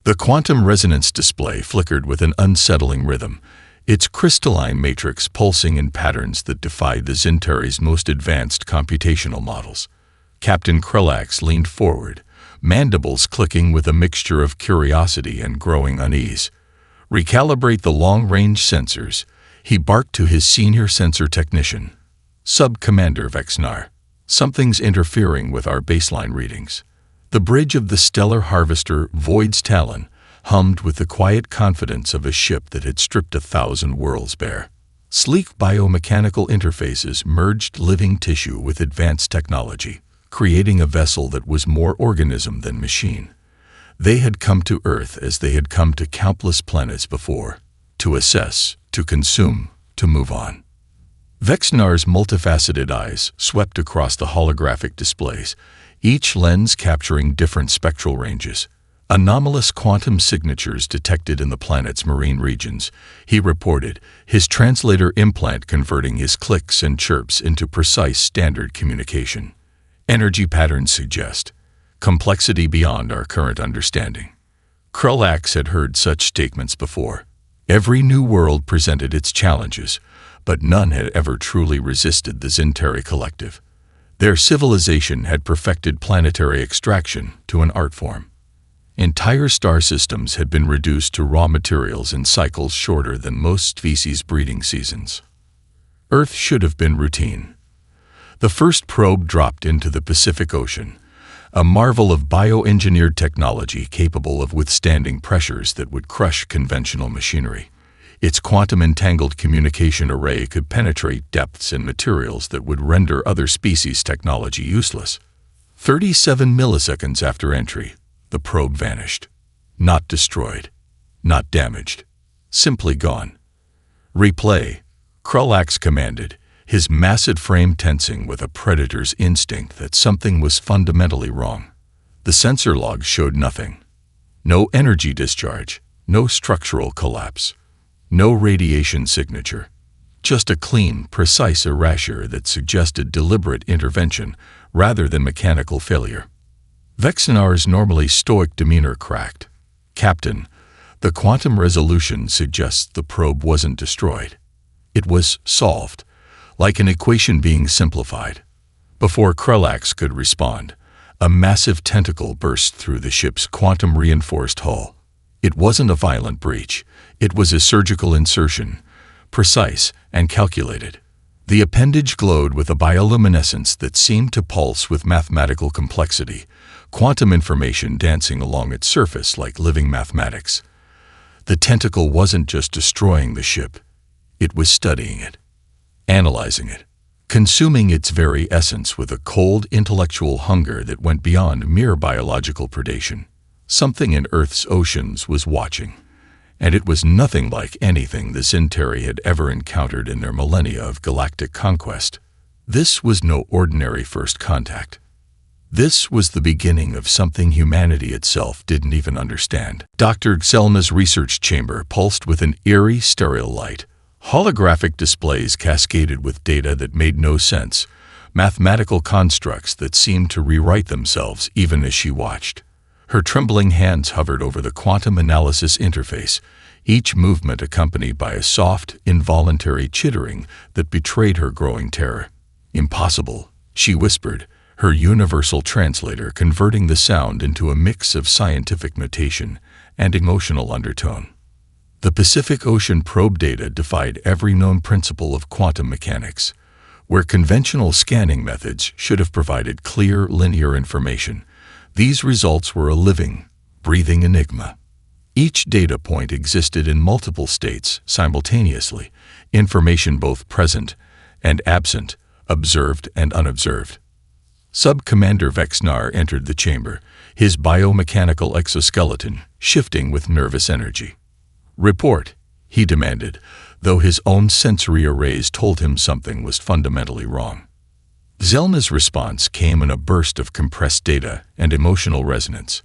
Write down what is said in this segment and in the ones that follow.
The quantum resonance display flickered with an unsettling rhythm, its crystalline matrix pulsing in patterns that defied the Zentary's most advanced computational models. Captain Krelax leaned forward, mandibles clicking with a mixture of curiosity and growing unease. "Recalibrate the long-range sensors," he barked to his senior sensor technician. "Sub-Commander Vexnar, something's interfering with our baseline readings." The bridge of the stellar harvester, Void's Talon, hummed with the quiet confidence of a ship that had stripped 1,000 worlds bare. Sleek biomechanical interfaces merged living tissue with advanced technology, creating a vessel that was more organism than machine. They had come to Earth as they had come to countless planets before, to assess, to consume, to move on. Vexnar's multifaceted eyes swept across the holographic displays, each lens capturing different spectral ranges. Anomalous quantum signatures detected in the planet's marine regions, he reported, his translator implant converting his clicks and chirps into precise standard communication. Energy patterns suggest complexity beyond our current understanding. Krelax had heard such statements before. Every new world presented its challenges, but none had ever truly resisted the Zentari collective. Their civilization had perfected planetary extraction to an art form. Entire star systems had been reduced to raw materials in cycles shorter than most species' breeding seasons. Earth should have been routine. The first probe dropped into the Pacific Ocean, a marvel of bioengineered technology capable of withstanding pressures that would crush conventional machinery. Its quantum-entangled communication array could penetrate depths and materials that would render other species' technology useless. 37 milliseconds after entry, the probe vanished. Not destroyed, not damaged, simply gone. "Replay," Krelax commanded, his massive frame tensing with a predator's instinct that something was fundamentally wrong. The sensor logs showed nothing. No energy discharge, no structural collapse, no radiation signature. Just a clean, precise erasure that suggested deliberate intervention rather than mechanical failure. Vexnar's normally stoic demeanor cracked. "Captain, the quantum resolution suggests the probe wasn't destroyed. It was solved, like an equation being simplified." Before Krelax could respond, a massive tentacle burst through the ship's quantum-reinforced hull. It wasn't a violent breach. It was a surgical insertion, precise and calculated. The appendage glowed with a bioluminescence that seemed to pulse with mathematical complexity, quantum information dancing along its surface like living mathematics. The tentacle wasn't just destroying the ship. It was studying it, analyzing it, consuming its very essence with a cold intellectual hunger that went beyond mere biological predation. Something in Earth's oceans was watching, and it was nothing like anything the Zentari had ever encountered in their millennia of galactic conquest. This was no ordinary first contact. This was the beginning of something humanity itself didn't even understand. Dr. Xelna's research chamber pulsed with an eerie, sterile light. Holographic displays cascaded with data that made no sense, mathematical constructs that seemed to rewrite themselves even as she watched. Her trembling hands hovered over the quantum analysis interface, each movement accompanied by a soft, involuntary chittering that betrayed her growing terror. "Impossible," she whispered, her universal translator converting the sound into a mix of scientific notation and emotional undertone. The Pacific Ocean probe data defied every known principle of quantum mechanics. Where conventional scanning methods should have provided clear, linear information, these results were a living, breathing enigma. Each data point existed in multiple states simultaneously, information both present and absent, observed and unobserved. Sub-Commander Vexnar entered the chamber, his biomechanical exoskeleton shifting with nervous energy. "Report," he demanded, though his own sensory arrays told him something was fundamentally wrong. Xelna's response came in a burst of compressed data and emotional resonance.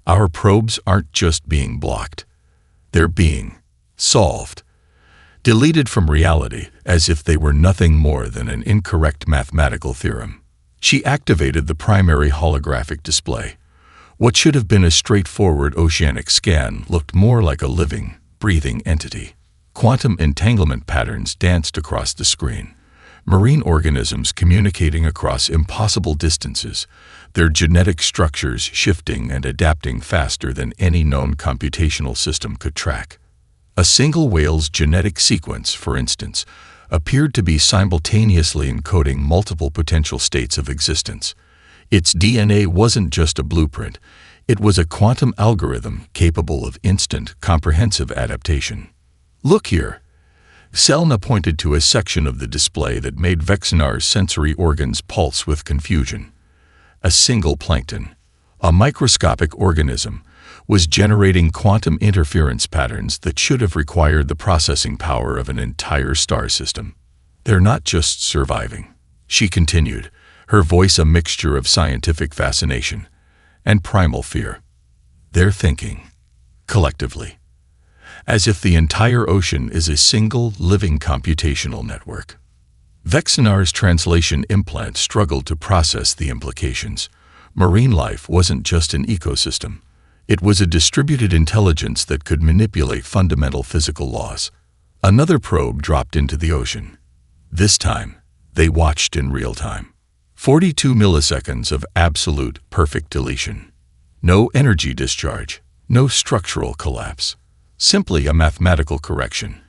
"Our probes aren't just being blocked. They're being solved, deleted from reality as if they were nothing more than an incorrect mathematical theorem." She activated the primary holographic display. What should have been a straightforward oceanic scan looked more like a living, breathing entity. Quantum entanglement patterns danced across the screen. Marine organisms communicating across impossible distances, their genetic structures shifting and adapting faster than any known computational system could track. A single whale's genetic sequence, for instance, appeared to be simultaneously encoding multiple potential states of existence. Its DNA wasn't just a blueprint, it was a quantum algorithm capable of instant, comprehensive adaptation. "Look here." Selna pointed to a section of the display that made Vexinar's sensory organs pulse with confusion. A single plankton, a microscopic organism, was generating quantum interference patterns that should have required the processing power of an entire star system. "They're not just surviving," she continued, her voice a mixture of scientific fascination and primal fear. "They're thinking, collectively, as if the entire ocean is a single, living computational network." Vexinar's translation implant struggled to process the implications. Marine life wasn't just an ecosystem. It was a distributed intelligence that could manipulate fundamental physical laws. Another probe dropped into the ocean. This time, they watched in real time. 42 milliseconds of absolute, perfect deletion. No energy discharge, no structural collapse. Simply a mathematical correction,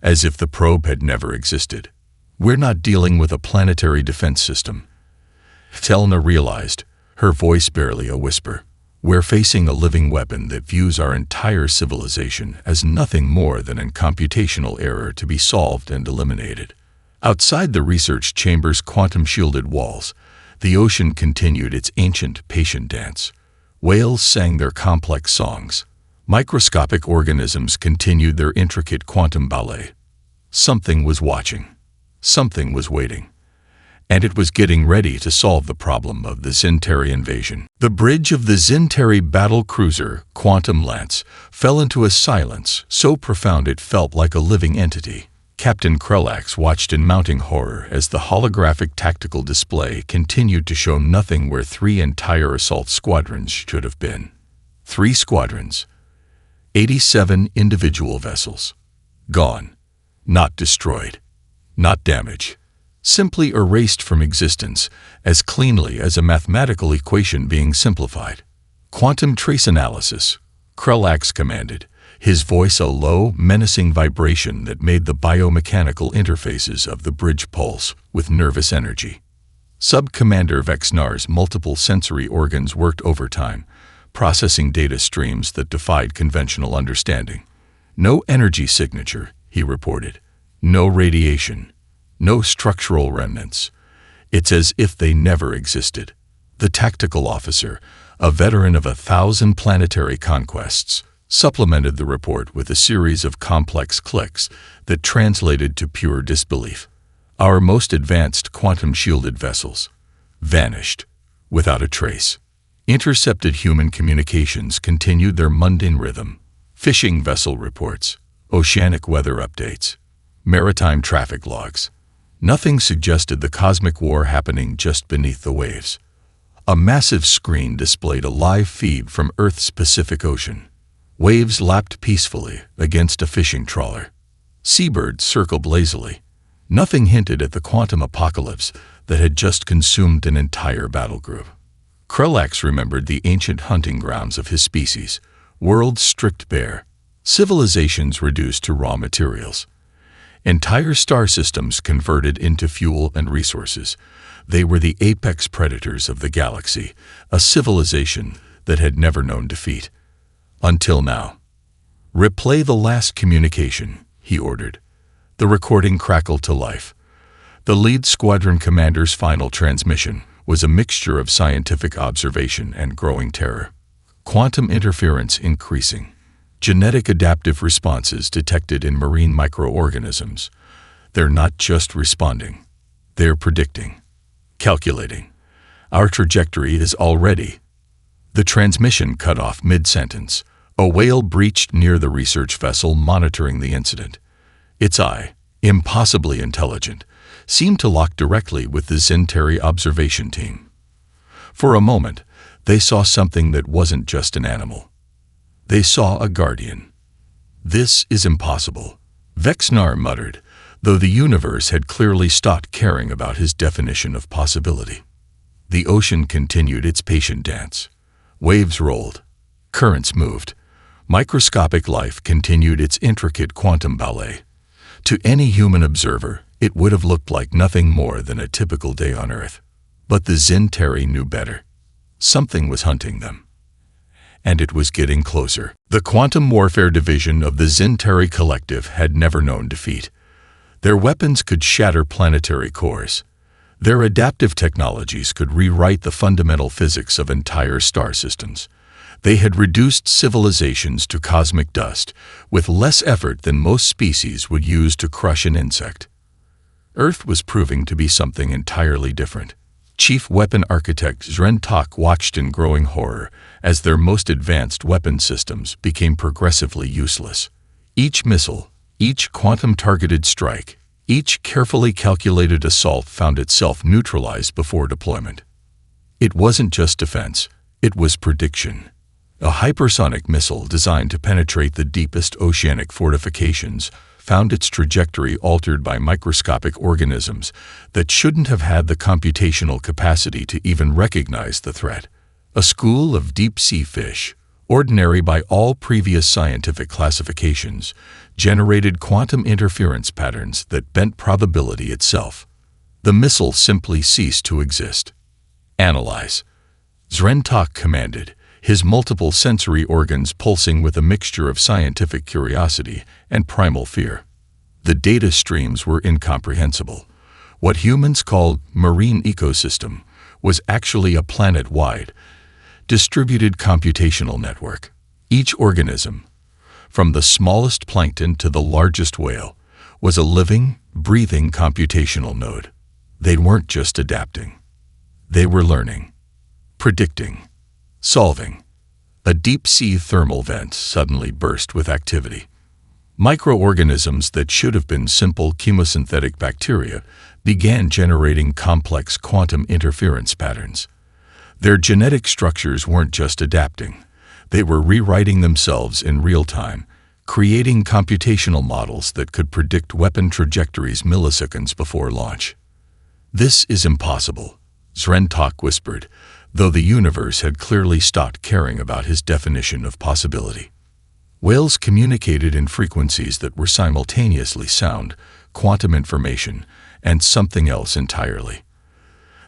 as if the probe had never existed. "We're not dealing with a planetary defense system," Selna realized, her voice barely a whisper. "We're facing a living weapon that views our entire civilization as nothing more than a computational error to be solved and eliminated." Outside the research chamber's quantum-shielded walls, the ocean continued its ancient, patient dance. Whales sang their complex songs. Microscopic organisms continued their intricate quantum ballet. Something was watching. Something was waiting. And it was getting ready to solve the problem of the Zinteri invasion. The bridge of the Zinteri battle cruiser, Quantum Lance, fell into a silence so profound it felt like a living entity. Captain Krellax watched in mounting horror as the holographic tactical display continued to show nothing where 3 entire assault squadrons should have been. 3 squadrons. 87 individual vessels. Gone. Not destroyed. Not damaged. Simply erased from existence, as cleanly as a mathematical equation being simplified. "Quantum trace analysis," Krellax commanded, his voice a low, menacing vibration that made the biomechanical interfaces of the bridge pulse with nervous energy. Sub-Commander Vexinar's multiple sensory organs worked overtime, processing data streams that defied conventional understanding. "No energy signature," he reported. "No radiation. No structural remnants. It's as if they never existed." The tactical officer, a veteran of 1,000 planetary conquests, supplemented the report with a series of complex clicks that translated to pure disbelief. "Our most advanced quantum-shielded vessels vanished without a trace." Intercepted human communications continued their mundane rhythm. Fishing vessel reports, oceanic weather updates, maritime traffic logs. Nothing suggested the cosmic war happening just beneath the waves. A massive screen displayed a live feed from Earth's Pacific Ocean. Waves lapped peacefully against a fishing trawler. Seabirds circled lazily. Nothing hinted at the quantum apocalypse that had just consumed an entire battle group. Krellax remembered the ancient hunting grounds of his species, worlds stripped bare, civilizations reduced to raw materials. Entire star systems converted into fuel and resources. They were the apex predators of the galaxy, a civilization that had never known defeat. Until now. "Replay the last communication," he ordered. The recording crackled to life. The lead squadron commander's final transmission was a mixture of scientific observation and growing terror. Quantum interference increasing. Genetic adaptive responses detected in marine microorganisms. They're not just responding. They're predicting. Calculating. Our trajectory is already. The transmission cut off mid-sentence. A whale breached near the research vessel monitoring the incident. Its eye, impossibly intelligent, seemed to lock directly with the Zinteri observation team. For a moment, They saw something that wasn't just an animal. They saw a guardian. "This is impossible," Vexnar muttered, though the universe had clearly stopped caring about his definition of possibility. The ocean continued its patient dance. Waves rolled. Currents moved. Microscopic life continued its intricate quantum ballet. To any human observer, it would have looked like nothing more than a typical day on Earth. But the Zinteri knew better. Something was hunting them. And it was getting closer. The Quantum Warfare Division of the Zinteri Collective had never known defeat. Their weapons could shatter planetary cores. Their adaptive technologies could rewrite the fundamental physics of entire star systems. They had reduced civilizations to cosmic dust with less effort than most species would use to crush an insect. Earth was proving to be something entirely different. Chief Weapon Architect Zrentok watched in growing horror as their most advanced weapon systems became progressively useless. Each missile, each quantum-targeted strike, each carefully calculated assault found itself neutralized before deployment. It wasn't just defense, it was prediction. A hypersonic missile designed to penetrate the deepest oceanic fortifications found its trajectory altered by microscopic organisms that shouldn't have had the computational capacity to even recognize the threat. A school of deep-sea fish, ordinary by all previous scientific classifications, generated quantum interference patterns that bent probability itself. The missile simply ceased to exist. "Analyze," Zrentok commanded, his multiple sensory organs pulsing with a mixture of scientific curiosity and primal fear. The data streams were incomprehensible. What humans called marine ecosystem was actually a planet-wide, distributed computational network. Each organism, from the smallest plankton to the largest whale, was a living, breathing computational node. They weren't just adapting. They were learning, predicting, solving. A deep-sea thermal vent suddenly burst with activity. Microorganisms that should have been simple chemosynthetic bacteria began generating complex quantum interference patterns. Their genetic structures weren't just adapting. They were rewriting themselves in real time, creating computational models that could predict weapon trajectories milliseconds before launch. "This is impossible," Zrentok whispered, though the universe had clearly stopped caring about his definition of possibility. Whales communicated in frequencies that were simultaneously sound, quantum information, and something else entirely.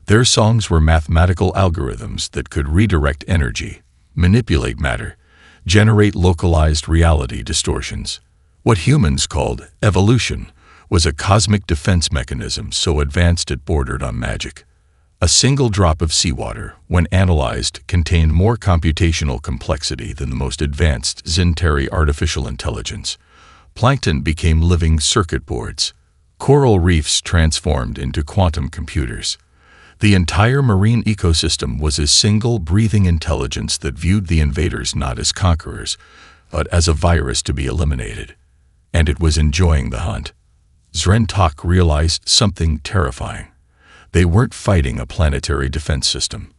Their songs were mathematical algorithms that could redirect energy, manipulate matter, generate localized reality distortions. What humans called evolution was a cosmic defense mechanism so advanced it bordered on magic. A single drop of seawater, when analyzed, contained more computational complexity than the most advanced Zinteri artificial intelligence. Plankton became living circuit boards. Coral reefs transformed into quantum computers. The entire marine ecosystem was a single breathing intelligence that viewed the invaders not as conquerors, but as a virus to be eliminated. And it was enjoying the hunt. Zrentok realized something terrifying. They weren't fighting a planetary defense system.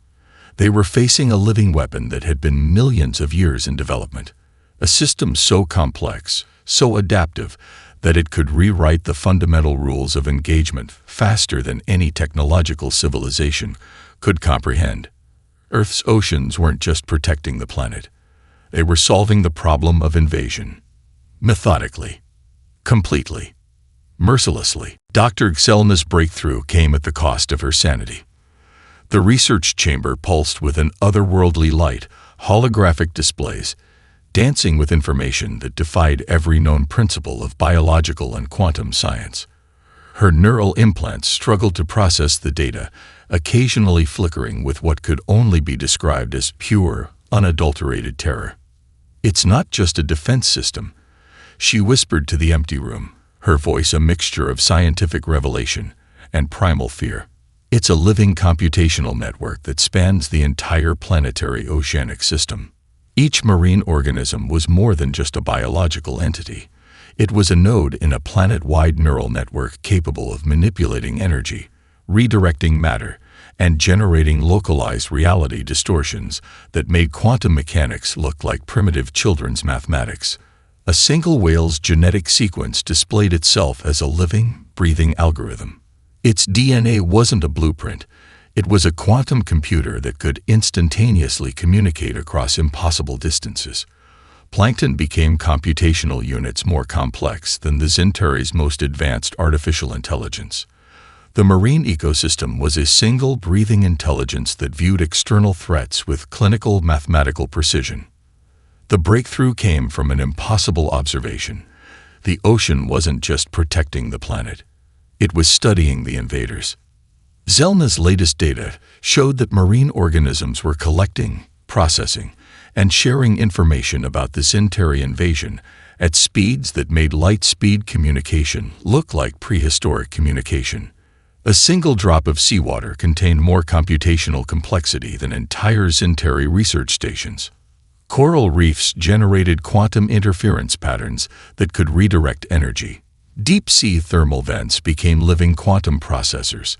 They were facing a living weapon that had been millions of years in development. A system so complex, so adaptive, that it could rewrite the fundamental rules of engagement faster than any technological civilization could comprehend. Earth's oceans weren't just protecting the planet. They were solving the problem of invasion. Methodically. Completely. Mercilessly. Dr. Xelna's breakthrough came at the cost of her sanity. The research chamber pulsed with an otherworldly light, holographic displays, dancing with information that defied every known principle of biological and quantum science. Her neural implants struggled to process the data, occasionally flickering with what could only be described as pure, unadulterated terror. "It's not just a defense system," she whispered to the empty room, her voice a mixture of scientific revelation and primal fear. "It's a living computational network that spans the entire planetary oceanic system." Each marine organism was more than just a biological entity. It was a node in a planet-wide neural network capable of manipulating energy, redirecting matter, and generating localized reality distortions that made quantum mechanics look like primitive children's mathematics. A single whale's genetic sequence displayed itself as a living, breathing algorithm. Its DNA wasn't a blueprint. It was a quantum computer that could instantaneously communicate across impossible distances. Plankton became computational units more complex than the Zentauri's most advanced artificial intelligence. The marine ecosystem was a single breathing intelligence that viewed external threats with clinical mathematical precision. The breakthrough came from an impossible observation. The ocean wasn't just protecting the planet. It was studying the invaders. Zelna's latest data showed that marine organisms were collecting, processing, and sharing information about the Centauri invasion at speeds that made light-speed communication look like prehistoric communication. A single drop of seawater contained more computational complexity than entire Centauri research stations. Coral reefs generated quantum interference patterns that could redirect energy. Deep-sea thermal vents became living quantum processors.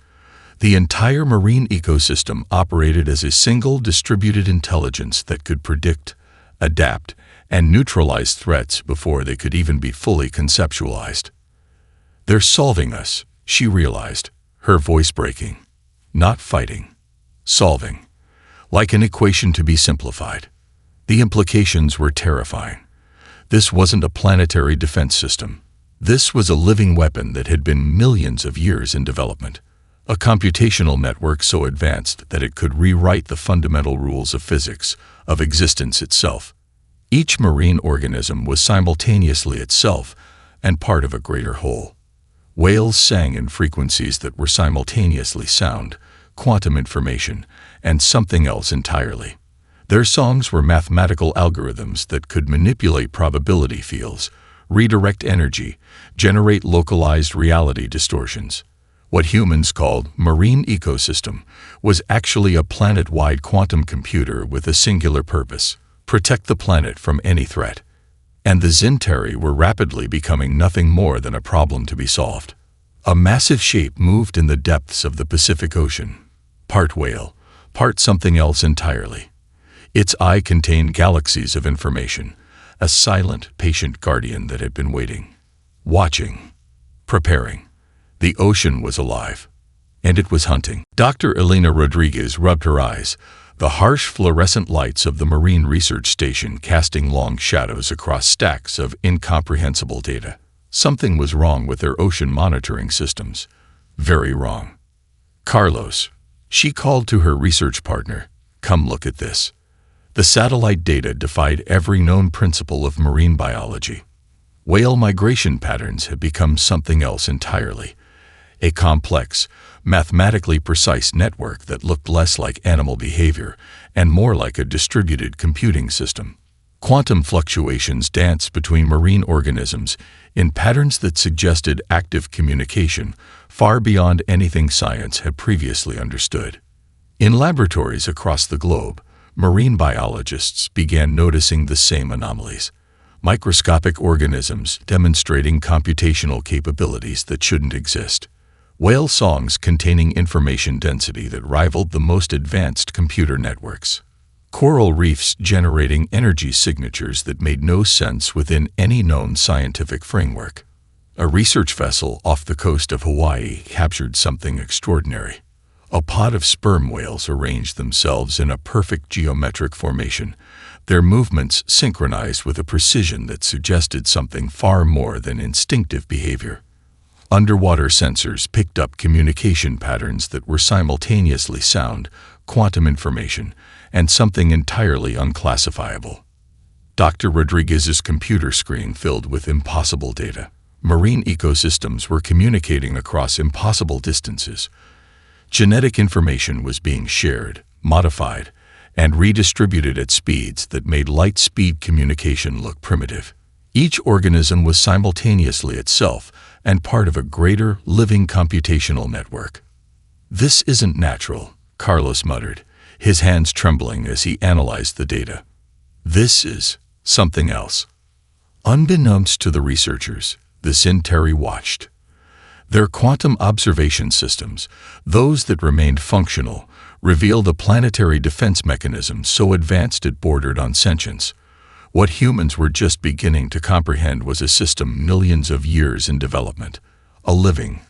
The entire marine ecosystem operated as a single distributed intelligence that could predict, adapt, and neutralize threats before they could even be fully conceptualized. "They're solving us," she realized, her voice breaking. Not fighting. Solving. Like an equation to be simplified. The implications were terrifying. This wasn't a planetary defense system. This was a living weapon that had been millions of years in development. A computational network so advanced that it could rewrite the fundamental rules of physics, of existence itself. Each marine organism was simultaneously itself and part of a greater whole. Whales sang in frequencies that were simultaneously sound, quantum information, and something else entirely. Their songs were mathematical algorithms that could manipulate probability fields, redirect energy, generate localized reality distortions. What humans called marine ecosystem was actually a planet-wide quantum computer with a singular purpose: protect the planet from any threat. And the Centauri were rapidly becoming nothing more than a problem to be solved. A massive shape moved in the depths of the Pacific Ocean, part whale, part something else entirely. Its eye contained galaxies of information, a silent, patient guardian that had been waiting, watching, preparing. The ocean was alive, and it was hunting. Dr. Elena Rodriguez rubbed her eyes, the harsh fluorescent lights of the Marine Research Station casting long shadows across stacks of incomprehensible data. Something was wrong with their ocean monitoring systems. Very wrong. "Carlos," she called to her research partner, "come look at this." The satellite data defied every known principle of marine biology. Whale migration patterns had become something else entirely. A complex, mathematically precise network that looked less like animal behavior and more like a distributed computing system. Quantum fluctuations danced between marine organisms in patterns that suggested active communication far beyond anything science had previously understood. In laboratories across the globe, marine biologists began noticing the same anomalies. Microscopic organisms demonstrating computational capabilities that shouldn't exist. Whale songs containing information density that rivaled the most advanced computer networks. Coral reefs generating energy signatures that made no sense within any known scientific framework. A research vessel off the coast of Hawaii captured something extraordinary. A pod of sperm whales arranged themselves in a perfect geometric formation, their movements synchronized with a precision that suggested something far more than instinctive behavior. Underwater sensors picked up communication patterns that were simultaneously sound, quantum information, and something entirely unclassifiable. Dr. Rodriguez's computer screen filled with impossible data. Marine ecosystems were communicating across impossible distances. Genetic information was being shared, modified, and redistributed at speeds that made light-speed communication look primitive. Each organism was simultaneously itself and part of a greater, living computational network. "This isn't natural," Carlos muttered, his hands trembling as he analyzed the data. "This is something else." Unbeknownst to the researchers, the Centauri watched. Their quantum observation systems, those that remained functional, revealed a planetary defense mechanism so advanced it bordered on sentience. What humans were just beginning to comprehend was a system millions of years in development, a living,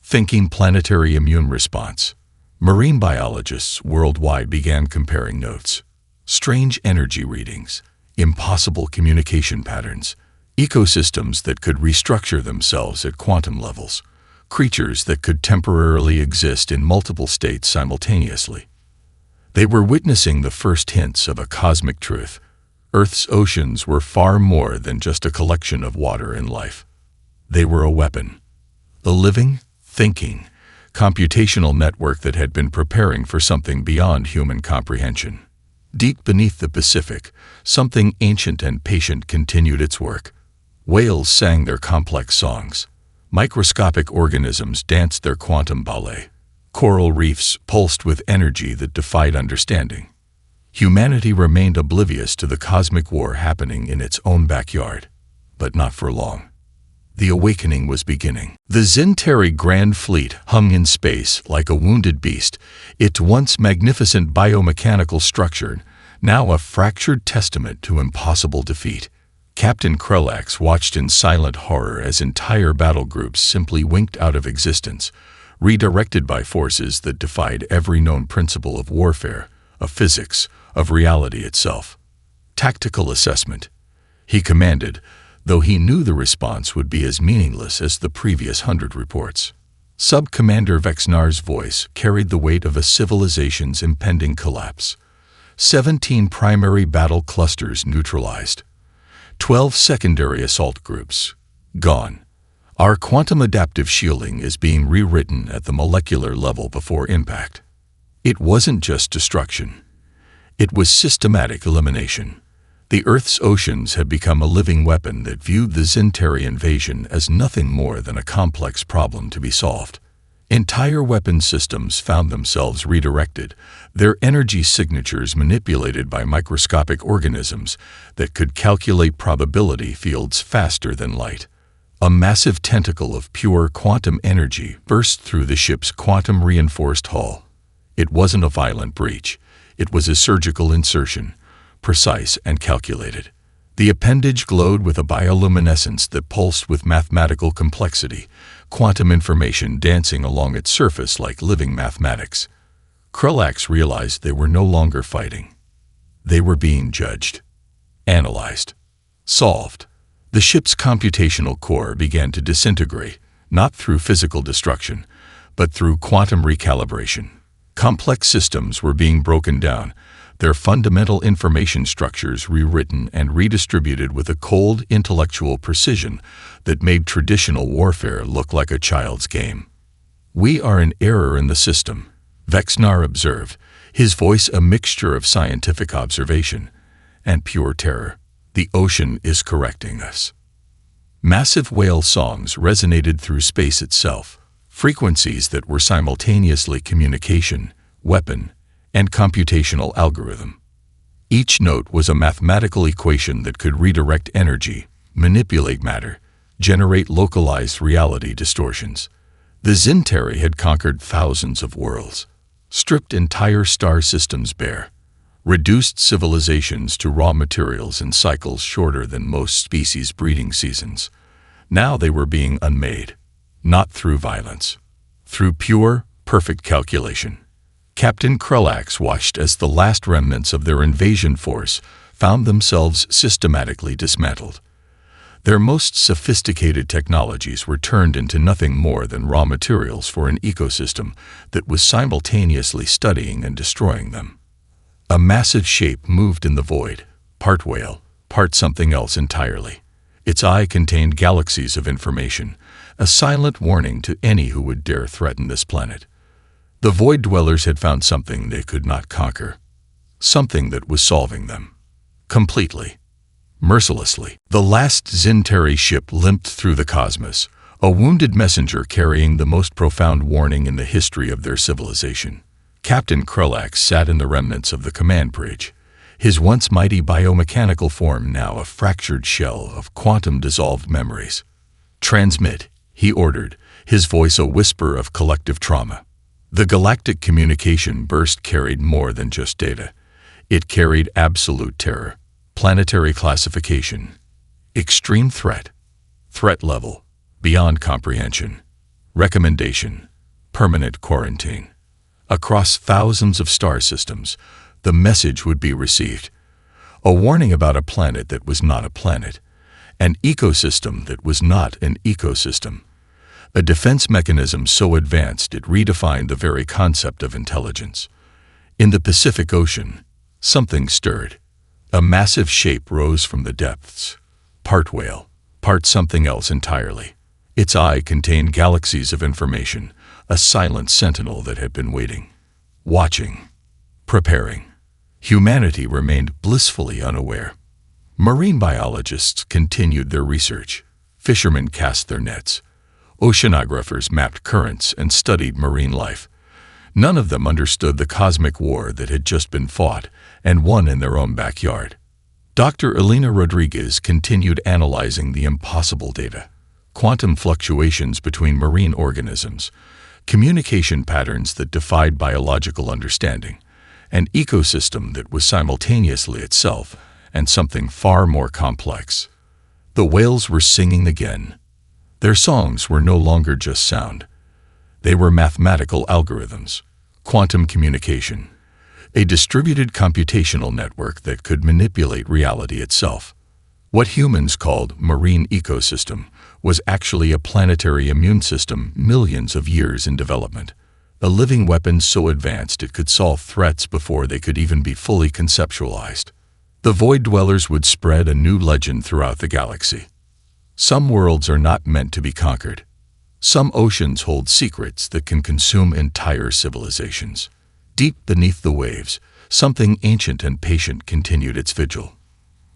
thinking planetary immune response. Marine biologists worldwide began comparing notes. Strange energy readings, impossible communication patterns, ecosystems that could restructure themselves at quantum levels, creatures that could temporarily exist in multiple states simultaneously. They were witnessing the first hints of a cosmic truth. Earth's oceans were far more than just a collection of water and life. They were a weapon, a living, thinking, computational network that had been preparing for something beyond human comprehension. Deep beneath the Pacific, something ancient and patient continued its work. Whales sang their complex songs. Microscopic organisms danced their quantum ballet. Coral reefs pulsed with energy that defied understanding. Humanity remained oblivious to the cosmic war happening in its own backyard. But not for long. The awakening was beginning. The Zinteri Grand Fleet hung in space like a wounded beast, its once magnificent biomechanical structure now a fractured testament to impossible defeat. Captain Krelax watched in silent horror as entire battle groups simply winked out of existence, redirected by forces that defied every known principle of warfare, of physics, of reality itself. Tactical assessment. He commanded, though he knew the response would be as meaningless as the previous 100 reports. Sub-Commander Vexnar's voice carried the weight of a civilization's impending collapse. 17 primary battle clusters neutralized. 12 secondary assault groups gone. Our quantum adaptive shielding is being rewritten at the molecular level before impact. It wasn't just destruction. It was systematic elimination. The Earth's oceans had become a living weapon that viewed the Zinteri invasion as nothing more than a complex problem to be solved. Entire weapon systems found themselves redirected, their energy signatures manipulated by microscopic organisms that could calculate probability fields faster than light. A massive tentacle of pure quantum energy burst through the ship's quantum-reinforced hull. It wasn't a violent breach. It was a surgical insertion, precise and calculated. The appendage glowed with a bioluminescence that pulsed with mathematical complexity, quantum information dancing along its surface like living mathematics. Krelax realized they were no longer fighting. They were being judged, analyzed, solved. The ship's computational core began to disintegrate, not through physical destruction, but through quantum recalibration. Complex systems were being broken down, their fundamental information structures rewritten and redistributed with a cold, intellectual precision that made traditional warfare look like a child's game. "We are an error in the system," Vexnar observed, his voice a mixture of scientific observation and pure terror. "The ocean is correcting us." Massive whale songs resonated through space itself, frequencies that were simultaneously communication, weapon, and computational algorithm. Each note was a mathematical equation that could redirect energy, manipulate matter, generate localized reality distortions. The Zinteri had conquered thousands of worlds, stripped entire star systems bare, reduced civilizations to raw materials in cycles shorter than most species' breeding seasons. Now they were being unmade, not through violence, through pure, perfect calculation. Captain Krelax watched as the last remnants of their invasion force found themselves systematically dismantled. Their most sophisticated technologies were turned into nothing more than raw materials for an ecosystem that was simultaneously studying and destroying them. A massive shape moved in the void, part whale, part something else entirely. Its eye contained galaxies of information, a silent warning to any who would dare threaten this planet. The Void Dwellers had found something they could not conquer, something that was solving them. Completely. Mercilessly. The last Zinteri ship limped through the cosmos, a wounded messenger carrying the most profound warning in the history of their civilization. Captain Krelax sat in the remnants of the command bridge, his once mighty biomechanical form now a fractured shell of quantum-dissolved memories. "Transmit," he ordered, his voice a whisper of collective trauma. The galactic communication burst carried more than just data. It carried absolute terror, planetary classification, extreme threat, threat level, beyond comprehension, recommendation, permanent quarantine. Across thousands of star systems, the message would be received. A warning about a planet that was not a planet, an ecosystem that was not an ecosystem, a defense mechanism so advanced it redefined the very concept of intelligence. In the Pacific Ocean, something stirred. A massive shape rose from the depths, part whale, part something else entirely. Its eye contained galaxies of information, a silent sentinel that had been waiting, watching, preparing. Humanity remained blissfully unaware. Marine biologists continued their research. Fishermen cast their nets. Oceanographers mapped currents and studied marine life. None of them understood the cosmic war that had just been fought and won in their own backyard. Dr. Elena Rodriguez continued analyzing the impossible data. Quantum fluctuations between marine organisms, communication patterns that defied biological understanding, an ecosystem that was simultaneously itself and something far more complex. The whales were singing again. Their songs were no longer just sound. They were mathematical algorithms, quantum communication, a distributed computational network that could manipulate reality itself. What humans called marine ecosystem was actually a planetary immune system millions of years in development, a living weapon so advanced it could solve threats before they could even be fully conceptualized. The Void Dwellers would spread a new legend throughout the galaxy. Some worlds are not meant to be conquered. Some oceans hold secrets that can consume entire civilizations. Deep beneath the waves, something ancient and patient continued its vigil.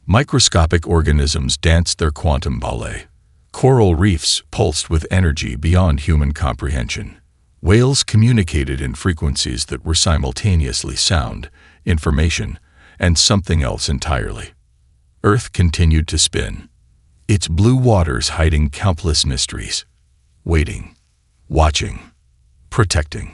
Microscopic organisms danced their quantum ballet. Coral reefs pulsed with energy beyond human comprehension. Whales communicated in frequencies that were simultaneously sound, information, and something else entirely. Earth continued to spin, its blue waters hiding countless mysteries, waiting, watching, protecting.